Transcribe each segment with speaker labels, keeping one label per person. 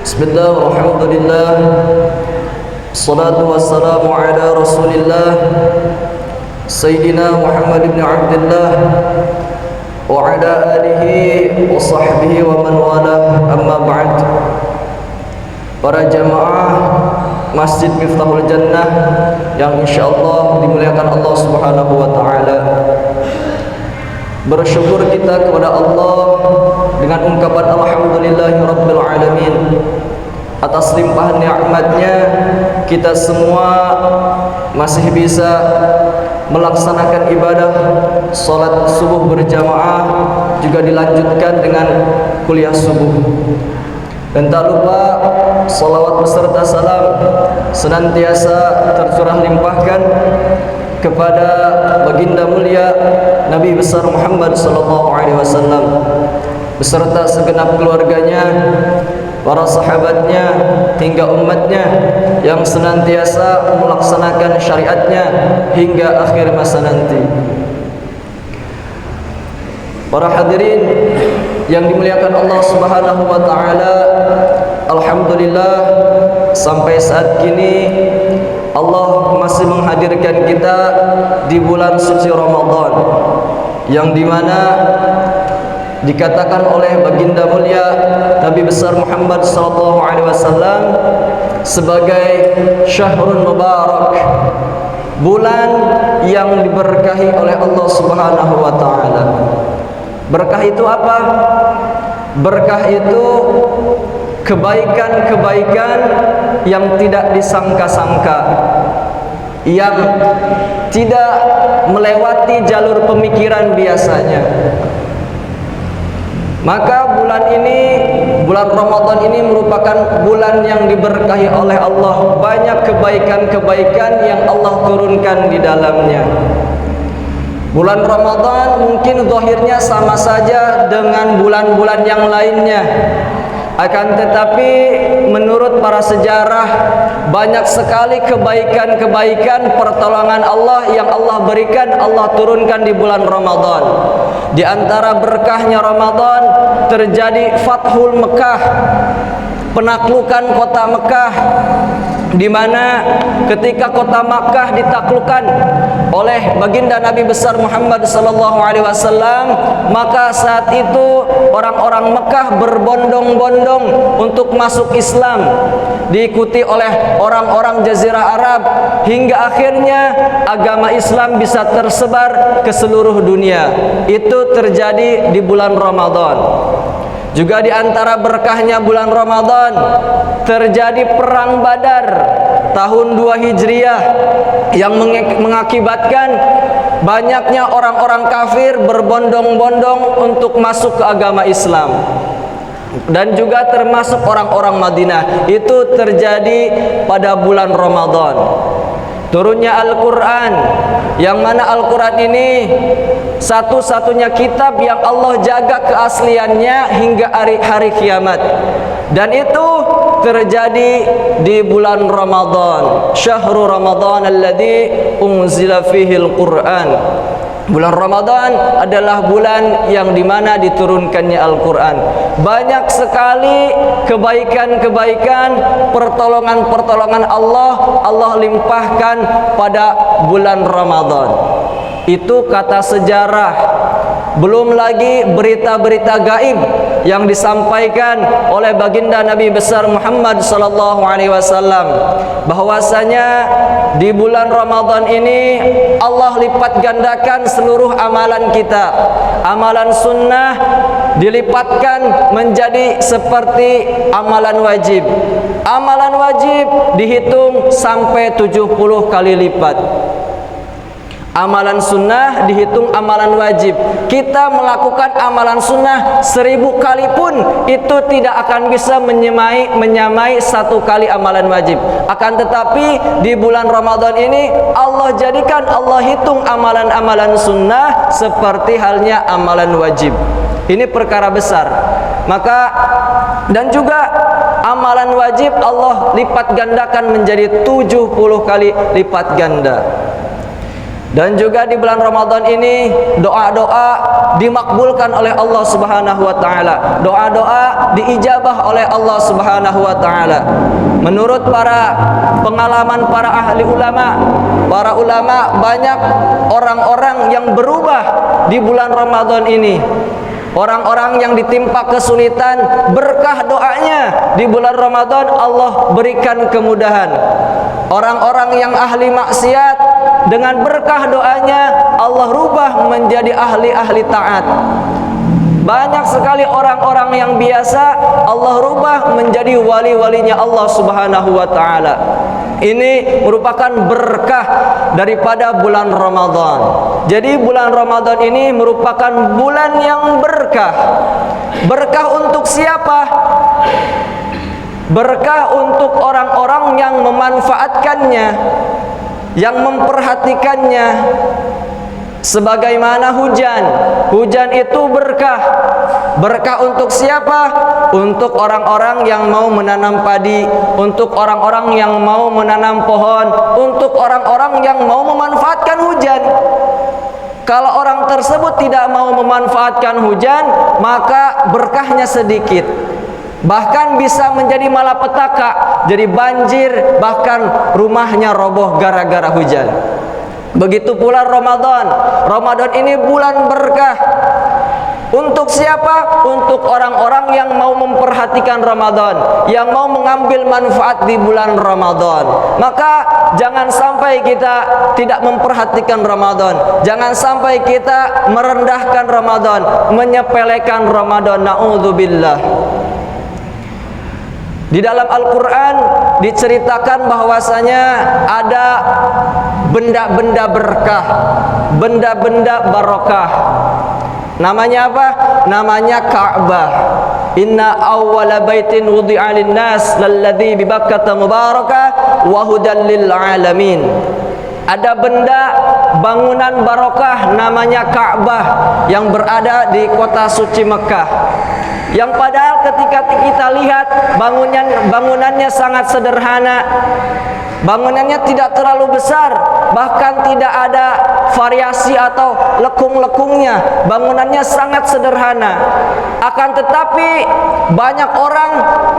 Speaker 1: Bismillah, alhamdulillah, salatu wassalamu ala rasulillah Sayyidina Muhammad ibn Abdullah wa ala alihi wa sahbihi wa man wala, amma ba'd. Para jamaah Masjid Miftahul Jannah yang insyaallah dimuliakan Allah Subhanahu wa taala, bersyukur kita kepada Allah dengan ungkapan alhamdulillahirabbil alamin atas limpahan nikmatnya. Kita semua masih bisa melaksanakan ibadah salat subuh berjamaah, juga dilanjutkan dengan kuliah subuh. Dan tak lupa salawat beserta salam senantiasa tercurah limpahkan kepada baginda mulia Nabi besar Muhammad sallallahu alaihi wasallam beserta segenap keluarganya, para sahabatnya hingga umatnya yang senantiasa melaksanakan syariatnya hingga akhir masa nanti. Para hadirin yang dimuliakan Allah Subhanahu wa taala, alhamdulillah sampai saat kini Allah masih menghadirkan kita di bulan suci Ramadan, yang dimana dikatakan oleh baginda mulia Nabi besar Muhammad sallallahu alaihi wasallam sebagai syahrun mubarak, bulan yang diberkahi oleh Allah Subhanahu wa taala. Berkah itu apa? Berkah itu kebaikan-kebaikan yang tidak disangka-sangka, yang tidak melewati jalur pemikiran biasanya. Maka bulan ini, bulan Ramadan ini merupakan bulan yang diberkahi oleh Allah. Banyak kebaikan-kebaikan yang Allah turunkan di dalamnya. Bulan Ramadan mungkin zahirnya sama saja dengan bulan-bulan yang lainnya, akan tetapi menurut para sejarah banyak sekali kebaikan-kebaikan pertolongan Allah yang Allah berikan, Allah turunkan di bulan Ramadan. Di antara berkahnya Ramadan terjadi Fathul Mekah, penaklukan kota Mekah, di mana ketika kota Makkah ditaklukkan oleh baginda Nabi besar Muhammad sallallahu alaihi wasallam, maka saat itu orang-orang Mekah berbondong-bondong untuk masuk Islam, diikuti oleh orang-orang Jazirah Arab, hingga akhirnya agama Islam bisa tersebar ke seluruh dunia. Itu terjadi di bulan Ramadan. Juga di antara berkahnya bulan Ramadan terjadi perang Badar tahun 2 Hijriah yang mengakibatkan banyaknya orang-orang kafir berbondong-bondong untuk masuk ke agama Islam, dan juga termasuk orang-orang Madinah. Itu terjadi pada bulan Ramadan. Turunnya Al-Quran, yang mana Al-Quran ini satu-satunya kitab yang Allah jaga keasliannya hingga hari kiamat. Dan itu terjadi di bulan Ramadan. Syahrul Ramadan alladzi unzila fihi Al-Quran. Bulan Ramadan adalah bulan yang dimana diturunkannya Al-Quran. Banyak sekali kebaikan-kebaikan, pertolongan-pertolongan Allah limpahkan pada bulan Ramadan. Itu kata sejarah. Belum lagi berita-berita gaib yang disampaikan oleh baginda Nabi besar Muhammad sallallahu alaihi wasallam, bahwasanya di bulan Ramadan ini Allah lipat gandakan seluruh amalan kita. Amalan sunnah dilipatkan menjadi seperti amalan wajib. Amalan wajib dihitung sampai 70 kali lipat. Amalan sunnah dihitung amalan wajib. Kita melakukan amalan sunnah 1000 kali pun itu tidak akan bisa menyamai 1 kali amalan wajib. Akan tetapi di bulan Ramadan ini Allah jadikan, Allah hitung amalan-amalan sunnah seperti halnya amalan wajib. Ini perkara besar. Maka dan juga amalan wajib Allah lipat gandakan menjadi 70 kali lipat ganda. Dan juga di bulan Ramadan ini doa-doa dimakbulkan oleh Allah Subhanahu wa taala. Doa-doa diijabah oleh Allah Subhanahu wa taala. Menurut para pengalaman para ahli ulama, para ulama banyak orang-orang yang berubah di bulan Ramadan ini. Orang-orang yang ditimpa kesulitan, berkah doanya di bulan Ramadan Allah berikan kemudahan. Orang-orang yang ahli maksiat, dengan berkah doanya Allah rubah menjadi ahli-ahli taat. Banyak sekali orang-orang yang biasa Allah rubah menjadi wali-walinya Allah Subhanahu wa taala. Ini merupakan berkah daripada bulan Ramadan. Jadi bulan Ramadan ini merupakan bulan yang berkah. Berkah untuk siapa? Berkah untuk orang-orang yang memanfaatkannya, yang memperhatikannya. Sebagaimana hujan. Hujan itu berkah. Berkah untuk siapa? Untuk orang-orang yang mau menanam padi, untuk orang-orang yang mau menanam pohon, untuk orang-orang yang mau memanfaatkan hujan. Kalau orang tersebut tidak mau memanfaatkan hujan, maka berkahnya sedikit. Bahkan bisa menjadi malapetaka, jadi banjir, bahkan rumahnya roboh gara-gara hujan. Begitu pula Ramadan. Ramadan ini bulan berkah. Untuk siapa? Untuk orang-orang yang mau memperhatikan Ramadan, yang mau mengambil manfaat di bulan Ramadan. Maka jangan sampai kita tidak memperhatikan Ramadan. Jangan sampai kita merendahkan Ramadan, menyepelekan Ramadan. Na'udzubillah. Di dalam Al-Quran diceritakan bahwasanya ada benda-benda berkah, benda-benda barokah. Namanya apa? Namanya Ka'bah. Inna awwala baitin wudi'a lin-nas lalladzi bi Bakkah mubarakah wa hudan lil alamin. Ada benda bangunan barokah namanya Ka'bah yang berada di kota suci Mekah. Yang padahal ketika kita lihat bangunannya sangat sederhana. Bangunannya tidak terlalu besar, bahkan tidak ada variasi atau lekung-lekungnya. Bangunannya sangat sederhana. Akan tetapi banyak orang,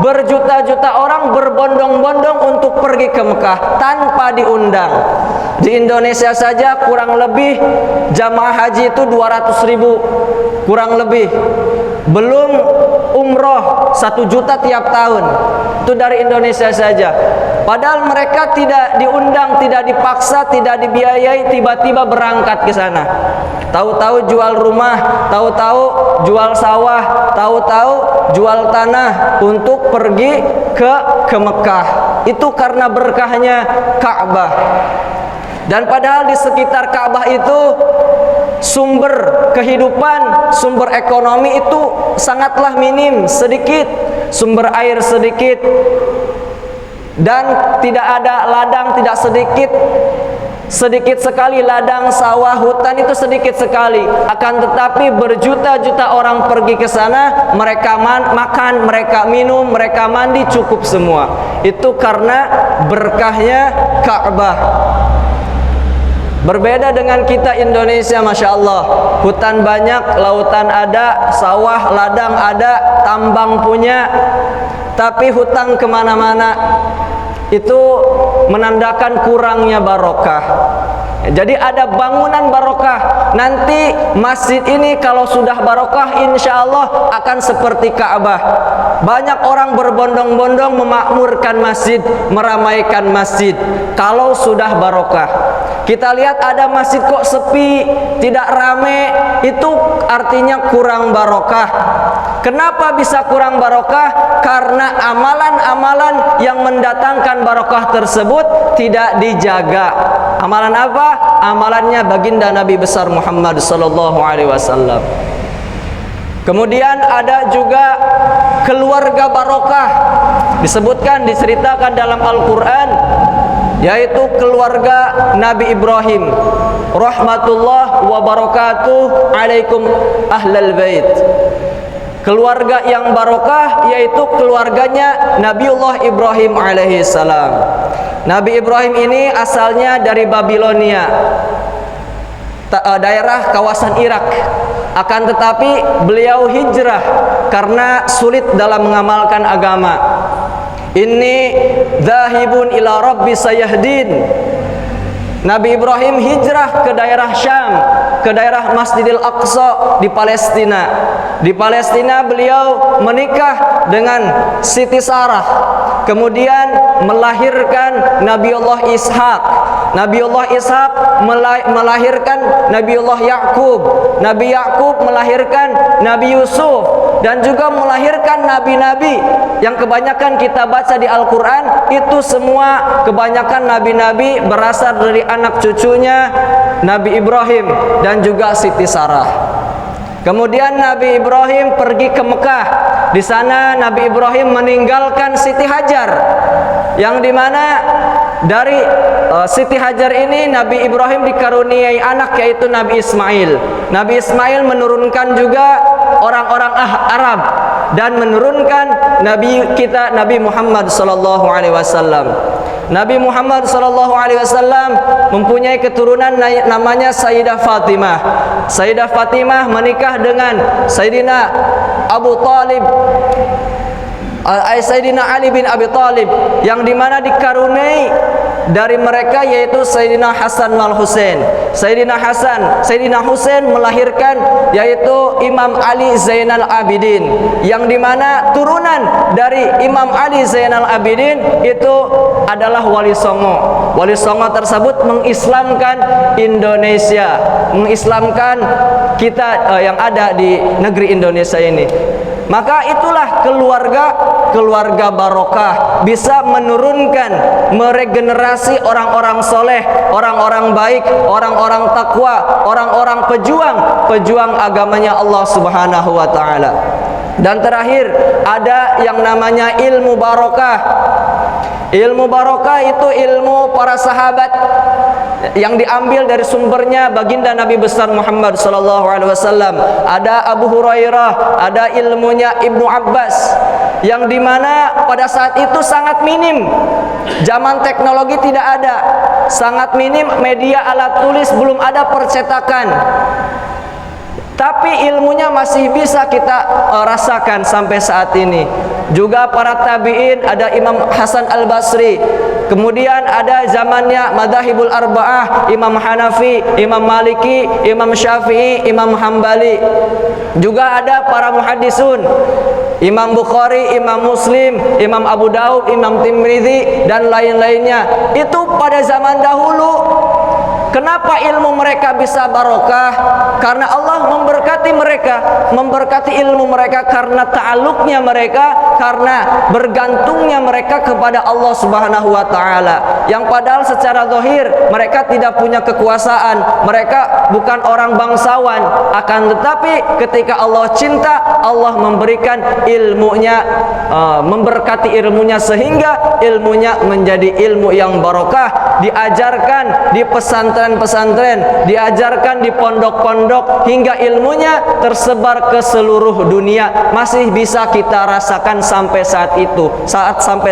Speaker 1: berjuta-juta orang berbondong-bondong untuk pergi ke Mekah tanpa diundang. Di Indonesia saja kurang lebih jamaah haji itu 200.000 kurang lebih. Belum umroh 1 juta tiap tahun. Itu dari Indonesia saja. Padahal mereka tidak diundang, tidak dipaksa, tidak dibiayai, tiba-tiba berangkat ke sana. Tahu-tahu jual rumah, tahu-tahu jual sawah, tahu-tahu jual tanah untuk pergi ke Mekah. Itu karena berkahnya Ka'bah. Dan padahal di sekitar Ka'bah itu sumber kehidupan, sumber ekonomi itu sangatlah minim, sedikit. Sumber air sedikit. Dan tidak ada ladang, tidak sedikit sekali ladang, sawah, hutan itu sedikit sekali. Akan tetapi berjuta-juta orang pergi ke sana, mereka makan, mereka minum, mereka mandi, cukup semua. Itu karena berkahnya Ka'bah. Berbeda dengan kita Indonesia, Masya Allah. Hutan banyak, lautan ada, sawah, ladang ada, tambang punya, tapi hutang kemana-mana. Itu menandakan kurangnya barokah. Jadi ada bangunan barokah. Nanti masjid ini kalau sudah barokah, insya Allah akan seperti Ka'bah. Banyak orang berbondong-bondong memakmurkan masjid, meramaikan masjid kalau sudah barokah. Kita lihat ada masjid kok sepi, tidak rame, itu artinya kurang barokah. Kenapa bisa kurang barokah? Karena amalan-amalan yang mendatangkan barokah tersebut tidak dijaga. Amalan apa? Amalannya baginda Nabi besar Muhammad sallallahu alaihi wasallam. Kemudian ada juga keluarga barokah. Disebutkan, diceritakan dalam Al-Quran, yaitu keluarga Nabi Ibrahim. Rahmatullah wa barakatuh alaikum ahlal bait. Keluarga yang barokah yaitu keluarganya Nabiullah Ibrahim alaihi salam. Nabi Ibrahim ini asalnya dari Babilonia. daerah kawasan Irak. Akan tetapi beliau hijrah karena sulit dalam mengamalkan agama. Inni dzahibun ila rabbi sayahdin. Nabi Ibrahim hijrah ke daerah Syam, ke daerah Masjidil Aqsa di Palestina. Di Palestina beliau menikah dengan Siti Sarah, kemudian melahirkan Nabiullah Ishak. Nabiullah Ishak melahirkan Nabiullah Yakub. Nabi Yakub melahirkan Nabi Yusuf, dan juga melahirkan nabi-nabi yang kebanyakan kita baca di Al-Quran. Itu semua kebanyakan nabi-nabi berasal dari anak cucunya Nabi Ibrahim dan juga Siti Sarah. Kemudian Nabi Ibrahim pergi ke Mekah. Di sana Nabi Ibrahim meninggalkan Siti Hajar, yang dimana dari Siti Hajar ini Nabi Ibrahim dikaruniai anak, yaitu Nabi Ismail. Nabi Ismail menurunkan juga orang-orang Arab dan menurunkan Nabi kita Nabi Muhammad sallallahu alaihi wasallam. Nabi Muhammad sallallahu alaihi wasallam mempunyai keturunan namanya Sayyidah Fatimah. Sayyidah Fatimah menikah dengan Sayyidina Abu Talib, Sayyidina Ali bin Abi Talib, yang dimana dikaruniai dari mereka yaitu Sayyidina Hasan wal Husain. Sayyidina Husain melahirkan yaitu Imam Ali Zainal Abidin, yang dimana turunan dari Imam Ali Zainal Abidin itu adalah Wali Songo. Wali Songo tersebut mengislamkan Indonesia, mengislamkan kita yang ada di negeri Indonesia ini. Maka itulah keluarga barokah, bisa menurunkan, meregenerasi orang-orang soleh, orang-orang baik, orang-orang takwa, orang-orang pejuang agamanya Allah Subhanahu wa Ta'ala. Dan terakhir ada yang namanya ilmu barokah. Ilmu barokah itu ilmu para sahabat yang diambil dari sumbernya baginda Nabi besar Muhammad sallallahu alaihi wasallam. Ada Abu Hurairah, ada ilmunya Ibnu Abbas, yang dimana pada saat itu sangat minim. Zaman teknologi tidak ada, sangat minim media alat tulis, belum ada percetakan. Tapi ilmunya masih bisa kita rasakan sampai saat ini. Juga para tabi'in, ada Imam Hasan Al-Basri. Kemudian ada zamannya Madzhabul Arba'ah, Imam Hanafi, Imam Maliki, Imam Syafi'i, Imam Hambali. Juga ada para muhaddisun, Imam Bukhari, Imam Muslim, Imam Abu Daud, Imam Tirmidzi, dan lain-lainnya. Itu pada zaman dahulu. Kenapa ilmu mereka bisa barokah? Karena Allah memberkati mereka, memberkati ilmu mereka karena ta'alluqnya mereka, karena bergantungnya mereka kepada Allah Subhanahu wa Ta'ala. Yang padahal secara zahir mereka tidak punya kekuasaan, mereka bukan orang bangsawan, akan tetapi ketika Allah cinta, Allah memberikan ilmunya, memberkati ilmunya sehingga ilmunya menjadi ilmu yang barokah, diajarkan di pesantren-pesantren, diajarkan di pondok-pondok, hingga ilmunya tersebar ke seluruh dunia. Masih bisa kita rasakan sampai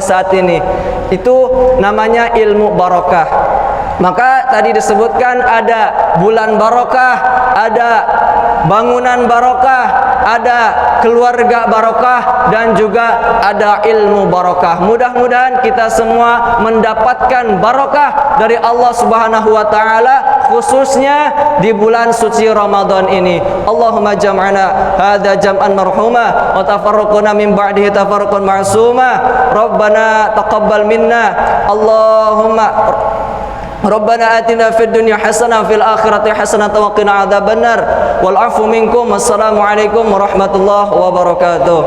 Speaker 1: saat ini. Itu namanya ilmu barokah. Maka tadi disebutkan ada bulan barokah, ada bangunan barokah, ada keluarga barokah, dan juga ada ilmu barokah. Mudah-mudahan kita semua mendapatkan barokah dari Allah Subhanahu wa Ta'ala, khususnya di bulan suci Ramadan ini. Allahumma jam'ana hadza jam'an marhuma wa tafarraqna min ba'dihi tafarruqan ma'suma. Rabbana taqabbal minna. Rabbana atina fid dunya hasanah fil akhirati hasanah wa qina adzabannar. Wal 'afwu minkum. Wassalamu alaikum warahmatullahi wabarakatuh.